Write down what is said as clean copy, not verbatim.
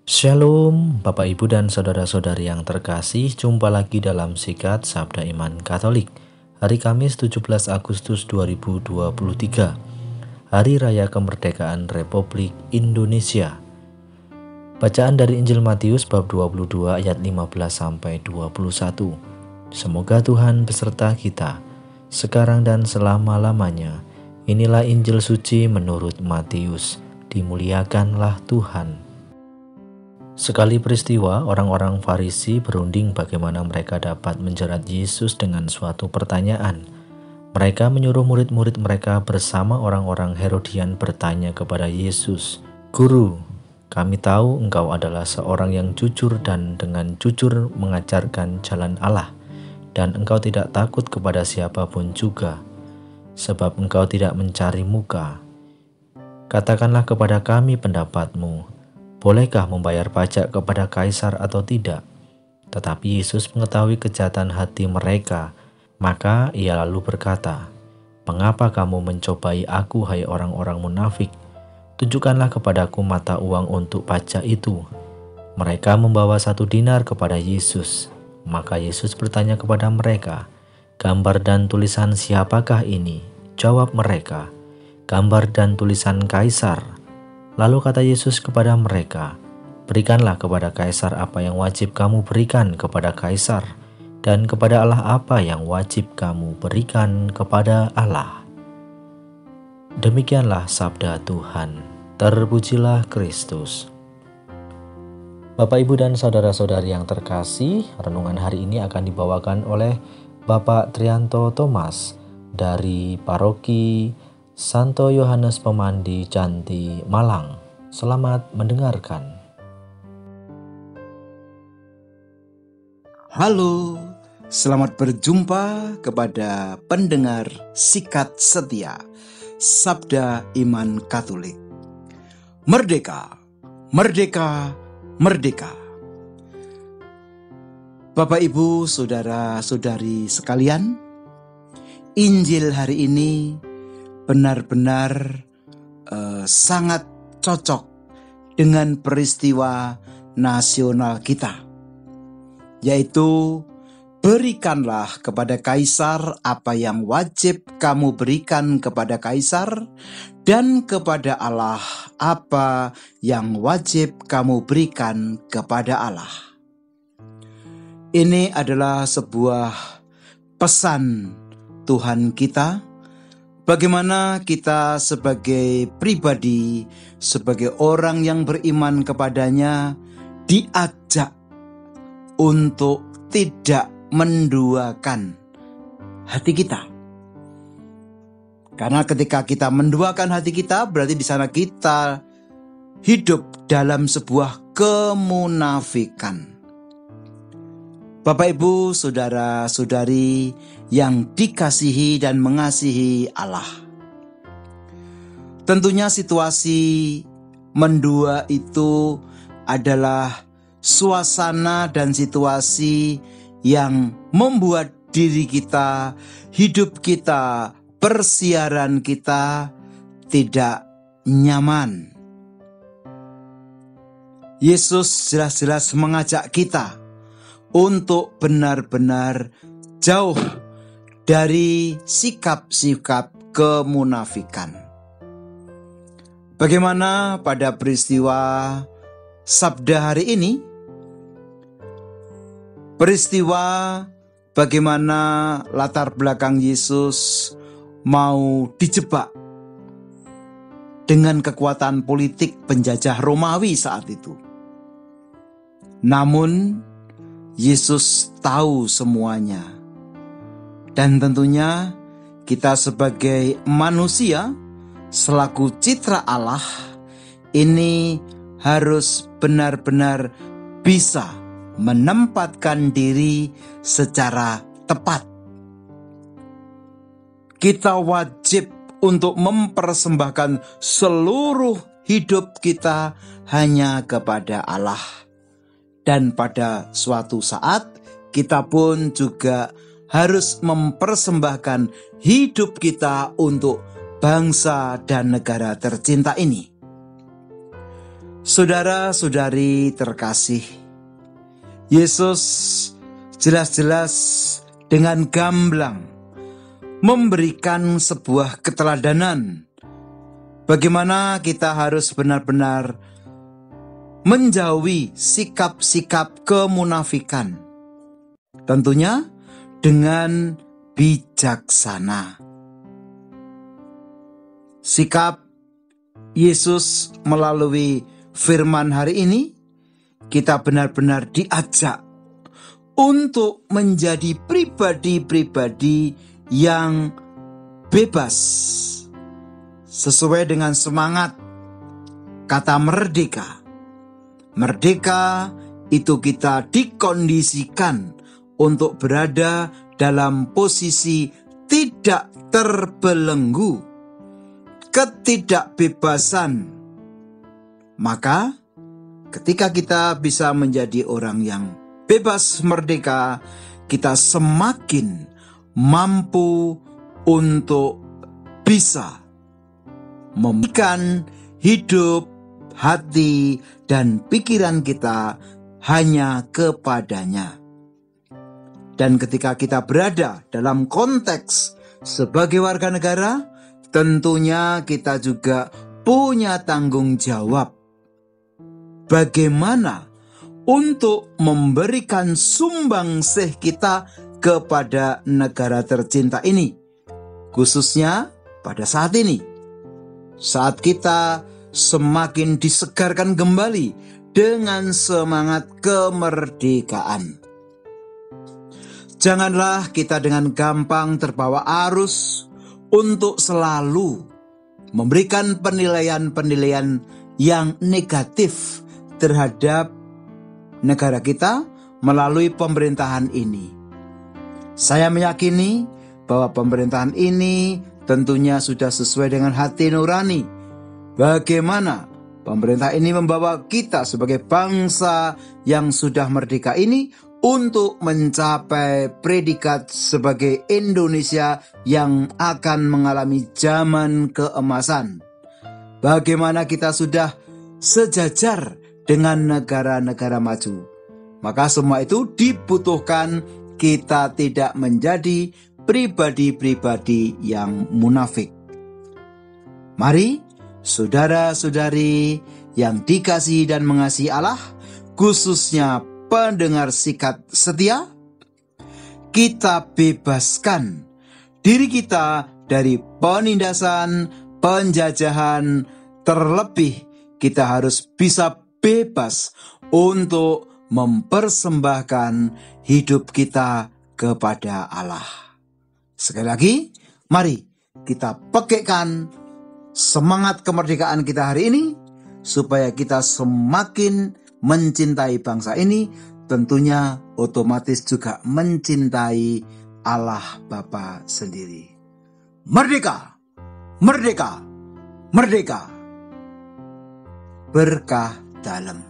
Shalom, Bapak Ibu dan Saudara-saudari yang terkasih, jumpa lagi dalam Sikat Sabda Iman Katolik. Hari Kamis 17 Agustus 2023, Hari Raya Kemerdekaan Republik Indonesia. Bacaan dari Injil Matius bab 22 ayat 15-21. Semoga Tuhan beserta kita, sekarang dan selama-lamanya. Inilah Injil suci menurut Matius. Dimuliakanlah Tuhan. Sekali peristiwa, orang-orang Farisi berunding bagaimana mereka dapat menjerat Yesus dengan suatu pertanyaan. Mereka menyuruh murid-murid mereka bersama orang-orang Herodian bertanya kepada Yesus, "Guru, kami tahu Engkau adalah seorang yang jujur dan dengan jujur mengajarkan jalan Allah, dan Engkau tidak takut kepada siapapun juga, sebab Engkau tidak mencari muka. Katakanlah kepada kami pendapat-Mu. Bolehkah membayar pajak kepada kaisar atau tidak?" Tetapi Yesus mengetahui kejahatan hati mereka, maka ia lalu berkata, "Mengapa kamu mencobai aku, hai orang-orang munafik? Tunjukkanlah kepadaku mata uang untuk pajak itu." Mereka membawa 1 dinar kepada Yesus. Maka Yesus bertanya kepada mereka, "Gambar dan tulisan siapakah ini?" Jawab mereka, "Gambar dan tulisan kaisar." Lalu kata Yesus kepada mereka, "Berikanlah kepada kaisar apa yang wajib kamu berikan kepada kaisar, dan kepada Allah apa yang wajib kamu berikan kepada Allah." Demikianlah sabda Tuhan. Terpujilah Kristus. Bapak, Ibu, dan saudara-saudari yang terkasih, renungan hari ini akan dibawakan oleh Bapak Trianto Thomas dari Paroki Santo Yohanes Pemandi, Canti, Malang. Selamat mendengarkan. Halo, selamat berjumpa kepada pendengar Sikat Setia, Sabda Iman Katolik. Merdeka, merdeka, merdeka. Bapak, Ibu, saudara-saudari sekalian, Injil hari ini benar-benar sangat cocok dengan peristiwa nasional kita, yaitu berikanlah kepada kaisar apa yang wajib kamu berikan kepada kaisar, dan kepada Allah apa yang wajib kamu berikan kepada Allah. Ini adalah sebuah pesan Tuhan kita, bagaimana kita sebagai pribadi, sebagai orang yang beriman kepadanya, diajak untuk tidak menduakan hati kita. Karena ketika kita menduakan hati kita, berarti di sana kita hidup dalam sebuah kemunafikan. Bapak, Ibu, saudara-saudari yang dikasihi dan mengasihi Allah. Tentunya situasi mendua itu adalah suasana dan situasi yang membuat diri kita, hidup kita, persiaran kita tidak nyaman. Yesus jelas-jelas mengajak kita untuk benar-benar jauh dari sikap-sikap kemunafikan. Bagaimana pada peristiwa sabda hari ini? Peristiwa bagaimana latar belakang Yesus mau dijebak dengan kekuatan politik penjajah Romawi saat itu. Namun Yesus tahu semuanya. Dan tentunya kita sebagai manusia, selaku citra Allah, ini harus benar-benar bisa menempatkan diri secara tepat. Kita wajib untuk mempersembahkan seluruh hidup kita hanya kepada Allah. Dan pada suatu saat kita pun juga harus mempersembahkan hidup kita untuk bangsa dan negara tercinta ini. Saudara-saudari terkasih, Yesus jelas-jelas dengan gamblang memberikan sebuah keteladanan bagaimana kita harus benar-benar menjauhi sikap-sikap kemunafikan. Tentunya dengan bijaksana. Sikap Yesus melalui firman hari ini, kita benar-benar diajak untuk menjadi pribadi-pribadi yang bebas sesuai dengan semangat kata merdeka. Merdeka itu kita dikondisikan untuk berada dalam posisi tidak terbelenggu, ketidakbebasan. Maka ketika kita bisa menjadi orang yang bebas merdeka, kita semakin mampu untuk bisa memberikan hidup, hati, dan pikiran kita hanya kepadanya. Dan ketika kita berada dalam konteks sebagai warga negara, tentunya kita juga punya tanggung jawab bagaimana untuk memberikan sumbangsih kita kepada negara tercinta ini, khususnya pada saat ini, saat kita semakin disegarkan kembali dengan semangat kemerdekaan. Janganlah kita dengan gampang terbawa arus untuk selalu memberikan penilaian-penilaian yang negatif terhadap negara kita melalui pemerintahan ini. Saya meyakini bahwa pemerintahan ini tentunya sudah sesuai dengan hati nurani. Bagaimana pemerintah ini membawa kita sebagai bangsa yang sudah merdeka ini untuk mencapai predikat sebagai Indonesia yang akan mengalami zaman keemasan. Bagaimana kita sudah sejajar dengan negara-negara maju. Maka semua itu dibutuhkan kita tidak menjadi pribadi-pribadi yang munafik. Mari saudara-saudari yang dikasihi dan mengasihi Allah, khususnya pendengar sikat setia, kita bebaskan diri kita dari penindasan, penjajahan. Terlebih kita harus bisa bebas untuk mempersembahkan hidup kita kepada Allah. Sekali lagi, mari kita pakaikan semangat kemerdekaan kita hari ini supaya kita semakin mencintai bangsa ini, tentunya otomatis juga mencintai Allah Bapa sendiri. Merdeka, merdeka, merdeka. Berkah dalam.